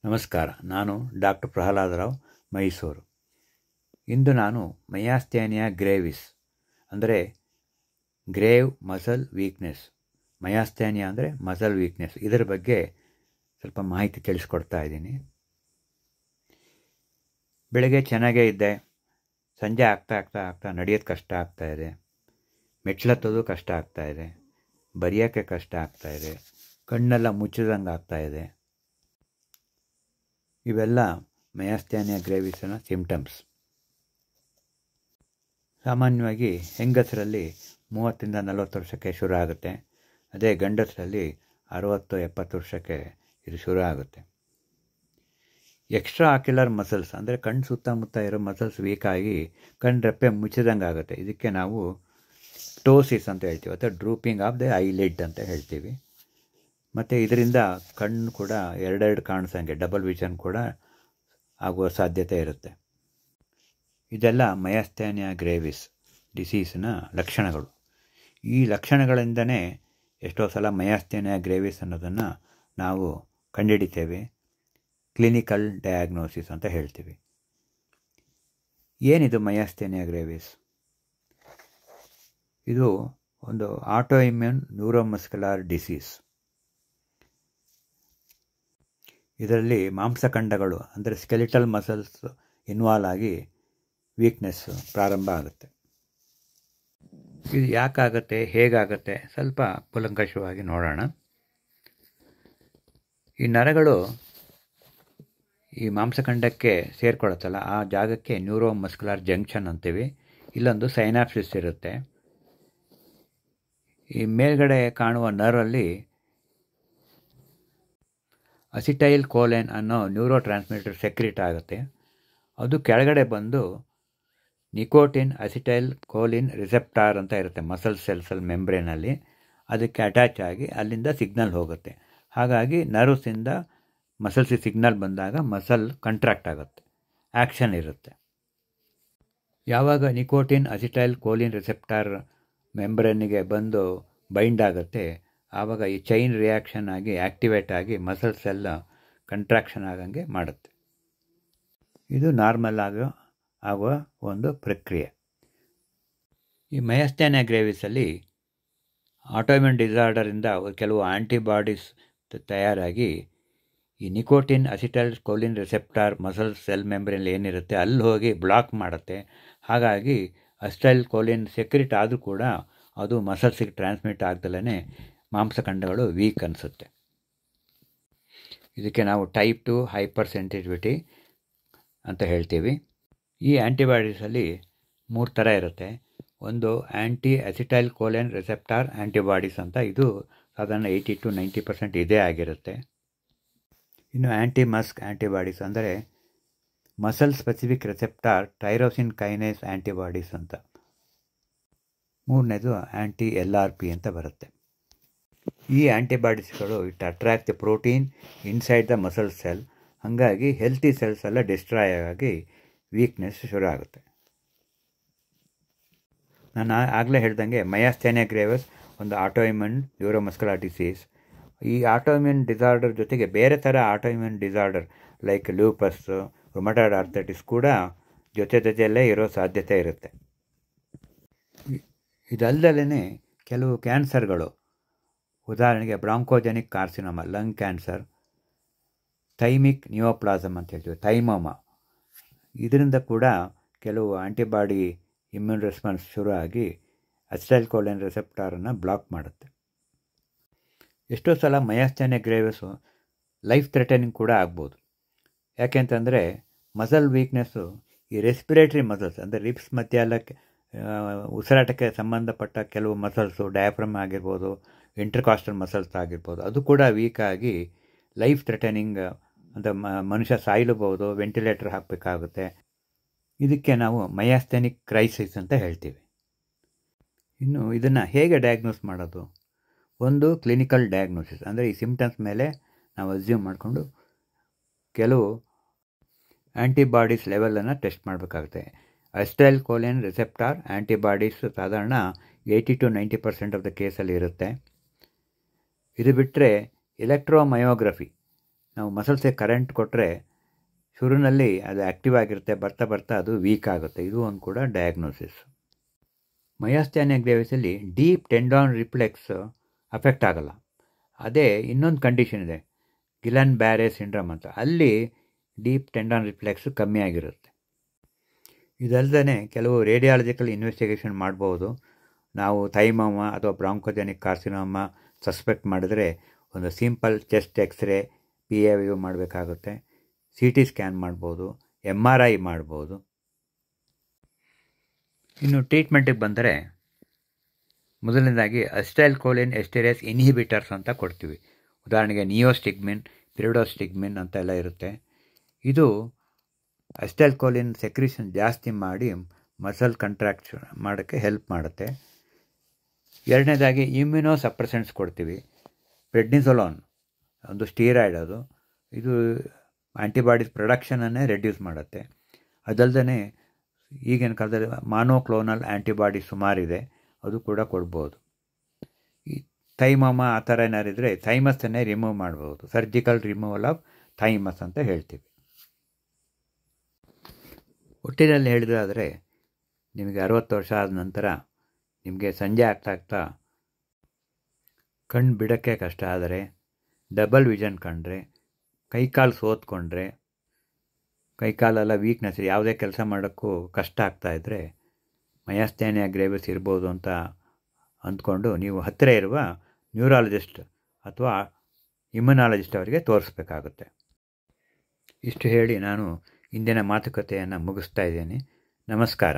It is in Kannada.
ನಮಸ್ಕಾರ. ನಾನು ಡಾಕ್ಟರ್ ಪ್ರಹ್ಲಾದರಾವ್, ಮೈಸೂರು. ಇಂದು ನಾನು ಮಯಾಸ್ಥೇನಿಯಾ ಗ್ರೇವಿಸ್ ಅಂದರೆ ಗ್ರೇವ್ ಮಸಲ್ ವೀಕ್ನೆಸ್, ಮಯಾಸ್ಥೇನಿಯಾ ಅಂದರೆ ಮಸಲ್ ವೀಕ್ನೆಸ್, ಇದರ ಬಗ್ಗೆ ಸ್ವಲ್ಪ ಮಾಹಿತಿ ತಿಳಿಸ್ಕೊಡ್ತಾ ಇದ್ದೀನಿ. ಬೆಳಗ್ಗೆ ಚೆನ್ನಾಗೇ ಇದ್ದೆ, ಸಂಜೆ ಆಗ್ತಾ ನಡೆಯೋದು ಕಷ್ಟ ಆಗ್ತಾಯಿದೆ, ಮೆಟ್ಲತ್ತೋದು ಕಷ್ಟ ಆಗ್ತಾಯಿದೆ, ಬರೆಯೋಕ್ಕೆ ಕಷ್ಟ ಆಗ್ತಾಯಿದೆ, ಕಣ್ಣೆಲ್ಲ ಮುಚ್ಚಿದಂಗೆ ಆಗ್ತಾಯಿದೆ. ಇವೆಲ್ಲ ಮಯಾಸ್ಥೇನಿಯಾ ಗ್ರೇವಿಸ್ನ ಸಿಂಪ್ಟಮ್ಸ್. ಸಾಮಾನ್ಯವಾಗಿ ಹೆಂಗಸರಲ್ಲಿ 30-40 ವರ್ಷಕ್ಕೆ ಶುರು ಆಗುತ್ತೆ. ಅದೇ ಗಂಡಸರಲ್ಲಿ 60-70 ವರ್ಷಕ್ಕೆ ಇದು ಶುರು ಆಗುತ್ತೆ. ಎಕ್ಸ್ಟ್ರಾ ಆಕ್ಯುಲರ್ ಮಸಲ್ಸ್ ಅಂದರೆ ಕಣ್ಣು ಸುತ್ತಮುತ್ತ ಇರೋ ಮಸಲ್ಸ್ ವೀಕ್ ಆಗಿ ಕಣ್ಣು ರೆಪ್ಪೆ ಮುಚ್ಚಿದಂಗೆ ಆಗುತ್ತೆ. ಇದಕ್ಕೆ ನಾವು ಟೋಸಿಸ್ ಅಂತ ಹೇಳ್ತೀವಿ, ಅಥವಾ ಡ್ರೂಪಿಂಗ್ ಆಫ್ ದ ಐಲಿಡ್ ಅಂತ ಹೇಳ್ತೀವಿ. ಮತ್ತು ಇದರಿಂದ ಕಣ್ಣು ಕೂಡ ಎರಡೆರಡು ಕಾಣಿಸಂಗೆ ಡಬಲ್ ವಿಷನ್ ಕೂಡ ಆಗುವ ಸಾಧ್ಯತೆ ಇರುತ್ತೆ. ಇದೆಲ್ಲ ಮಯಾಸ್ಥೇನಿಯಾ ಗ್ರೇವಿಸ್ ಡಿಸೀಸ್ನ ಲಕ್ಷಣಗಳು. ಈ ಲಕ್ಷಣಗಳಿಂದನೇ ಎಷ್ಟೋ ಸಲ ಮಯಾಸ್ಥೇನಿಯಾ ಗ್ರೇವಿಸ್ ಅನ್ನೋದನ್ನು ನಾವು ಕಂಡುಹಿಡಿತೇವೆ, ಕ್ಲಿನಿಕಲ್ ಡಯಾಗ್ನೋಸಿಸ್ ಅಂತ ಹೇಳ್ತೀವಿ. ಏನಿದು ಮಯಾಸ್ಥೇನಿಯಾ ಗ್ರೇವಿಸ್? ಇದು ಒಂದು ಆಟೋಇಮ್ಯೂನ್ ನ್ಯೂರೋಮಸ್ಕ್ಯುಲರ್ ಡಿಸೀಸ್. ಇದರಲ್ಲಿ ಮಾಂಸಖಂಡಗಳು ಅಂದರೆ ಸ್ಕೆಲಿಟಲ್ ಮಸಲ್ಸ್ ಇನ್ವಾಲ್ವ್ ಆಗಿ ವೀಕ್ನೆಸ್ ಪ್ರಾರಂಭ ಆಗುತ್ತೆ. ಇದು ಯಾಕಾಗುತ್ತೆ, ಹೇಗಾಗುತ್ತೆ, ಸ್ವಲ್ಪ ಕೂಲಂಕಷವಾಗಿ ನೋಡೋಣ. ಈ ನರಗಳು ಈ ಮಾಂಸಖಂಡಕ್ಕೆ ಸೇರ್ಕೊಳ್ಳುತ್ತಲ್ಲ, ಆ ಜಾಗಕ್ಕೆ ನ್ಯೂರೋಮಸ್ಕ್ಯುಲರ್ ಜಂಕ್ಷನ್ ಅಂತೀವಿ. ಇಲ್ಲೊಂದು ಸೈನಾಪ್ಸಿಸ್ ಇರುತ್ತೆ. ಈ ಮೇಲ್ಗಡೆ ಕಾಣುವ ನರ್ವಲ್ಲಿ ಅಸಿಟೈಲ್ ಕೋಲಿನ್ ಅನ್ನೋ ನ್ಯೂರೋ ಟ್ರಾನ್ಸ್ಮಿಟರ್ ಸೆಕ್ರೀಟ್ ಆಗುತ್ತೆ. ಅದು ಕೆಳಗಡೆ ಬಂದು ನಿಕೋಟಿನ್ ಅಸಿಟೈಲ್ ಕೋಲಿನ್ ರಿಸೆಪ್ಟಾರ್ ಅಂತ ಇರುತ್ತೆ ಮಸಲ್ ಸೆಲ್ಸಲ್ಲಿ ಮೆಂಬ್ರೇನಲ್ಲಿ. ಅದಕ್ಕೆ ಅಟ್ಯಾಚ್ ಆಗಿ ಅಲ್ಲಿಂದ ಸಿಗ್ನಲ್ ಹೋಗುತ್ತೆ. ಹಾಗಾಗಿ ನರ್ವ್ಸಿಂದ ಮಸಲ್ಸಿಗೆ ಸಿಗ್ನಲ್ ಬಂದಾಗ ಮಸಲ್ ಕಂಟ್ರಾಕ್ಟ್ ಆಗುತ್ತೆ, ಆ್ಯಕ್ಷನ್ ಇರುತ್ತೆ. ಯಾವಾಗ ನಿಕೋಟಿನ್ ಅಸಿಟೈಲ್ ಕೋಲಿನ್ ರಿಸೆಪ್ಟಾರ್ ಮೆಂಬ್ರೇನಿಗೆ ಬಂದು ಬೈಂಡ್ ಆಗುತ್ತೆ, ಆವಾಗ ಈ ಚೈನ್ ರಿಯಾಕ್ಷನ್ ಆಗಿ ಆ್ಯಕ್ಟಿವೇಟ್ ಆಗಿ ಮಸಲ್ಸ್ ಎಲ್ಲ ಕಂಟ್ರಾಕ್ಷನ್ ಆಗಂಗೆ ಮಾಡುತ್ತೆ. ಇದು ನಾರ್ಮಲ್ ಆಗುವ ಒಂದು ಪ್ರಕ್ರಿಯೆ. ಈ ಮಯಾಸ್ಥೇನಿಯಾ ಗ್ರೇವಿಸಲ್ಲಿ ಆಟೋಇಮ್ಯೂನ್ ಡಿಸಾರ್ಡರಿಂದ ಕೆಲವು ಆ್ಯಂಟಿಬಾಡೀಸ್ ತಯಾರಾಗಿ ಈ nicotine acetyl choline receptor muscle cell ಮೆಂಬ್ರೇನಲ್ಲಿ ಏನಿರುತ್ತೆ ಅಲ್ಲಿ ಹೋಗಿ ಬ್ಲಾಕ್ ಮಾಡುತ್ತೆ. ಹಾಗಾಗಿ ಅಸಿಟೈಲ್ ಕೋಲಿನ್ ಸೆಕ್ರಿಟ್ ಆದರೂ ಕೂಡ ಅದು ಮಸಲ್ಸಿಗೆ ಟ್ರಾನ್ಸ್ಮಿಟ್ ಆಗ್ದಲೇ ಮಾಂಸಖಂಡಗಳು ವೀಕ್ ಅನಿಸುತ್ತೆ. ಇದಕ್ಕೆ ನಾವು ಟೈಪ್ 2 ಹೈಪರ್ ಸೆನ್ಸಿಟಿವಿಟಿ ಅಂತ ಹೇಳ್ತೀವಿ. ಈ ಆ್ಯಂಟಿಬಾಡೀಸಲ್ಲಿ 3 ಥರ ಇರುತ್ತೆ. ಒಂದು anti acetyl choline receptor antibodies ಅಂತ, ಇದು ಸಾಧಾರಣ 80-90% ಇದೇ ಆಗಿರುತ್ತೆ. ಇನ್ನು ಆ್ಯಂಟಿ ಮಸ್ಕ್ ಆ್ಯಂಟಿಬಾಡೀಸ್ ಅಂದರೆ muscle specific receptor tyrosine kinase antibodies ಅಂತ. ಮೂರನೇದು ಆ್ಯಂಟಿ LRP ಅಂತ ಬರುತ್ತೆ. ಈ ಆ್ಯಂಟಿಬಾಡೀಸ್ಗಳು it attract the protein inside the muscle cell. ಹಾಗಾಗಿ ಹೆಲ್ತಿ ಸೆಲ್ಸ್ ಎಲ್ಲ ಡಿಸ್ಟ್ರಾಯ್ ಆಗಿ ವೀಕ್ನೆಸ್ ಶುರು ಆಗುತ್ತೆ. ನಾನು ಆಗಲೇ ಹೇಳ್ದಂಗೆ ಮಯಾಸ್ಥೇನಿಯಾ ಗ್ರೇವಿಸ್ ಒಂದು ಆಟೋಇಮ್ಯೂನ್ ನ್ಯೂರೋಮಸ್ಕ್ಯುಲರ್ ಡಿಸೀಸ್. ಈ ಆಟೋಇಮ್ಯೂನ್ ಡಿಸಾರ್ಡರ್ ಜೊತೆಗೆ ಬೇರೆ ಥರ autoimmune disorder like ಲ್ಯೂಪಸ್, rheumatoid arthritis ಕೂಡ ಜೊತೆಯಲ್ಲೇ ಇರೋ ಸಾಧ್ಯತೆ ಇರುತ್ತೆ. ಇದಲ್ಲದೇ ಕೆಲವು ಕ್ಯಾನ್ಸರ್ಗಳು, ಉದಾಹರಣೆಗೆ ಬ್ರಾಂಕೋಜೆನಿಕ್ ಕಾರ್ಸಿನೋಮಾ ಲಂಗ್ ಕ್ಯಾನ್ಸರ್, ಥೈಮಿಕ್ ನಿಯೋಪ್ಲಾಸಮ್ ಅಂತ ಹೇಳ್ತೀವಿ, ಥೈಮೋಮಾ, ಇದರಿಂದ ಕೂಡ ಕೆಲವು ಆ್ಯಂಟಿಬಾಡಿ ಇಮ್ಯೂನ್ ರೆಸ್ಪಾನ್ಸ್ ಶುರು ಆಗಿ ಅಸಿಟೈಲ್ ಕೋಲಿನ್ ರಿಸೆಪ್ಟಾರನ್ನು ಬ್ಲಾಕ್ ಮಾಡುತ್ತೆ. ಎಷ್ಟೋ ಸಲ ಮಯಾಸ್ಥೇನಿಯಾ ಗ್ರೇವಿಸು ಲೈಫ್ ಥ್ರೆಟನಿಂಗ್ ಕೂಡ ಆಗ್ಬೋದು. ಯಾಕೆಂತಂದರೆ ಮಸಲ್ ವೀಕ್ನೆಸ್ಸು ಈ ರೆಸ್ಪಿರೇಟರಿ ಮಸಲ್ಸ್ ಅಂದರೆ ರಿಬ್ಸ್ ಮಧ್ಯ ಎಲ್ಲ ಉಸಿರಾಟಕ್ಕೆ ಸಂಬಂಧಪಟ್ಟ ಕೆಲವು ಮಸಲ್ಸು, ಡಯಾಫ್ರಮ್ ಆಗಿರ್ಬೋದು, ಇಂಟರ್ಕಾಸ್ಟಲ್ ಮಸಲ್ಸ್ ಆಗಿರ್ಬೋದು, ಅದು ಕೂಡ ವೀಕಾಗಿ ಲೈಫ್ ಥ್ರೆಟನಿಂಗ್ ಅಂತ ಮನುಷ್ಯ ಸಾಯಲೂಬಹುದು, ವೆಂಟಿಲೇಟರ್ ಹಾಕಬೇಕಾಗುತ್ತೆ. ಇದಕ್ಕೆ ನಾವು ಮಯಾಸ್ಥೆನಿಕ್ ಕ್ರೈಸಿಸ್ ಅಂತ ಹೇಳ್ತೀವಿ. ಇನ್ನು ಇದನ್ನು ಹೇಗೆ ಡಯಾಗ್ನೋಸ್ ಮಾಡೋದು? ಒಂದು ಕ್ಲಿನಿಕಲ್ ಡಯಾಗ್ನೋಸಿಸ್ ಅಂದರೆ ಈ ಸಿಂಪ್ಟಮ್ಸ್ ಮೇಲೆ ನಾವು ಅಸ್ಯೂಮ್ ಮಾಡಿಕೊಂಡು ಕೆಲವು ಆ್ಯಂಟಿಬಾಡೀಸ್ ಲೆವೆಲನ್ನು ಟೆಸ್ಟ್ ಮಾಡಬೇಕಾಗುತ್ತೆ. ಅಸಿಟೈಲ್ ಕೋಲಿನ್ ರಿಸೆಪ್ಟಾರ್ ಆ್ಯಂಟಿಬಾಡೀಸ್ ಸಾಧಾರಣ 80-90% ಆಫ್ ದ ಕೇಸಲ್ಲಿ ಇರುತ್ತೆ. ಇದು ಬಿಟ್ಟರೆ ಎಲೆಕ್ಟ್ರೋಮಯೋಗ್ರಫಿ ನಾವು ಮಸಲ್ಸಿಗೆ ಕರೆಂಟ್ ಕೊಟ್ಟರೆ ಶುರುವಿನಲ್ಲಿ ಅದು ಆ್ಯಕ್ಟಿವ್ ಆಗಿರುತ್ತೆ, ಬರ್ತಾ ಬರ್ತಾ ಅದು ವೀಕ್ ಆಗುತ್ತೆ. ಇದು ಒಂದು ಕೂಡ ಡಯಾಗ್ನೋಸಿಸ್. ಮಯಾಸ್ಥಾನಿಯ ಗ್ರೇವಿಸಲ್ಲಿ ಡೀಪ್ ಟೆಂಡಾನ್ ರಿಫ್ಲೆಕ್ಸ್ ಅಫೆಕ್ಟ್ ಆಗಲ್ಲ. ಅದೇ ಇನ್ನೊಂದು ಕಂಡೀಷನ್ ಇದೆ, ಗಿಲನ್ ಬ್ಯಾರೆ ಸಿಂಡ್ರಮ್ ಅಂತ. ಅಲ್ಲಿ ಡೀಪ್ ಟೆಂಡಾನ್ ರಿಫ್ಲೆಕ್ಸ್ ಕಮ್ಮಿ ಆಗಿರುತ್ತೆ. ಇದಲ್ಲದೆ ಕೆಲವು ರೇಡಿಯಾಲಜಿಕಲ್ ಇನ್ವೆಸ್ಟಿಗೇಷನ್ ಮಾಡ್ಬೋದು. ನಾವು ಥೈಮೋಮಾ ಅಥವಾ ಬ್ರಾಂಕೋಜೆನಿಕ್ ಕಾರ್ಸಿನೋಮಾ ಸಸ್ಪೆಕ್ಟ್ ಮಾಡಿದರೆ ಒಂದು ಸಿಂಪಲ್ ಚೆಸ್ಟ್ ಎಕ್ಸ್ರೇ PAVU ಮಾಡಬೇಕಾಗುತ್ತೆ. CT ಸ್ಕ್ಯಾನ್ ಮಾಡ್ಬೋದು, MRI ಮಾಡ್ಬೋದು. ಇನ್ನು ಟ್ರೀಟ್ಮೆಂಟಿಗೆ ಬಂದರೆ ಮೊದಲನೇದಾಗಿ ಅಸಿಟೈಲ್ ಕೋಲಿನ್ ಎಸ್ಟರೇಸ್ ಇನ್ಹಿಬಿಟರ್ಸ್ ಅಂತ ಕೊಡ್ತೀವಿ. ಉದಾಹರಣೆಗೆ ನಿಯೋಸ್ಟಿಗ್ಮಿನ್, ಪಿರಿಡೋಸ್ಟಿಗ್ಮಿನ್ ಅಂತ ಎಲ್ಲ ಇರುತ್ತೆ. ಇದು ಅಸಿಟೈಲ್ ಕೋಲಿನ್ ಸೆಕ್ರಿಷನ್ ಜಾಸ್ತಿ ಮಾಡಿ ಮಸಲ್ ಕಂಟ್ರಾಕ್ಷನ್ ಮಾಡೋಕ್ಕೆ ಹೆಲ್ಪ್ ಮಾಡುತ್ತೆ. ಎರಡನೇದಾಗಿ ಇಮ್ಯುನೋ ಸಪ್ರೆಸೆಂಟ್ಸ್ ಕೊಡ್ತೀವಿ. ಪ್ರೆಡ್ನಿಸೊಲೋನ್ ಒಂದು ಸ್ಟೀರಾಯ್ಡ್, ಇದು ಆ್ಯಂಟಿಬಾಡೀಸ್ ಪ್ರೊಡಕ್ಷನನ್ನೇ ರೆಡ್ಯೂಸ್ ಮಾಡುತ್ತೆ. ಅದಲ್ಲದೆ ಈಗಿನ ಕಾಲದಲ್ಲಿ ಮಾನೋಕ್ಲೋನಲ್ ಆ್ಯಂಟಿಬಾಡಿ ಸುಮಾರಿದೆ, ಅದು ಕೂಡ ಕೊಡ್ಬೋದು. ಈ ಥೈಮೋಮಾ ಆ ಥರ ಏನಾರಿದ್ರೆ ಥೈಮಸನ್ನೇ ರಿಮೂವ್ ಮಾಡ್ಬೋದು. ಸರ್ಜಿಕಲ್ ರಿಮೂವಲ್ ಆಫ್ ಥೈಮಸ್ ಅಂತ ಹೇಳ್ತೀವಿ. ಒಟ್ಟಿನಲ್ಲಿ ಹೇಳಿದ್ರೆ ನಿಮಗೆ 60 ವರ್ಷ ಆದ ನಂತರ ನಿಮಗೆ ಸಂಜೆ ಆಗ್ತಾ ಕಣ್ಣು ಬಿಡೋಕ್ಕೆ ಕಷ್ಟ ಆದರೆ, ಡಬಲ್ ವಿಷನ್ ಕಂಡ್ರೆ, ಕೈಕಾಲು ಸೋತ್ಕೊಂಡ್ರೆ, ಕೈಕಾಲೆಲ್ಲ ವೀಕ್ನೆಸ್, ಯಾವುದೇ ಕೆಲಸ ಮಾಡೋಕ್ಕೂ ಕಷ್ಟ ಆಗ್ತಾಯಿದ್ರೆ ಮಯಾಸ್ಥಾನಿಯ ಗ್ರೇವಿಸ್ ಇರ್ಬೋದು ಅಂತ ಅಂದ್ಕೊಂಡು ನೀವು ಹತ್ತಿರ ಇರುವ ನ್ಯೂರಾಲಜಿಸ್ಟ್ ಅಥವಾ ಇಮ್ಯುನಾಲಜಿಸ್ಟ್ ಅವರಿಗೆ ತೋರಿಸ್ಬೇಕಾಗುತ್ತೆ. ಇಷ್ಟು ಹೇಳಿ ನಾನು ಇಂದಿನ ಮಾತುಕತೆಯನ್ನು ಮುಗಿಸ್ತಾ ಇದ್ದೀನಿ. ನಮಸ್ಕಾರ.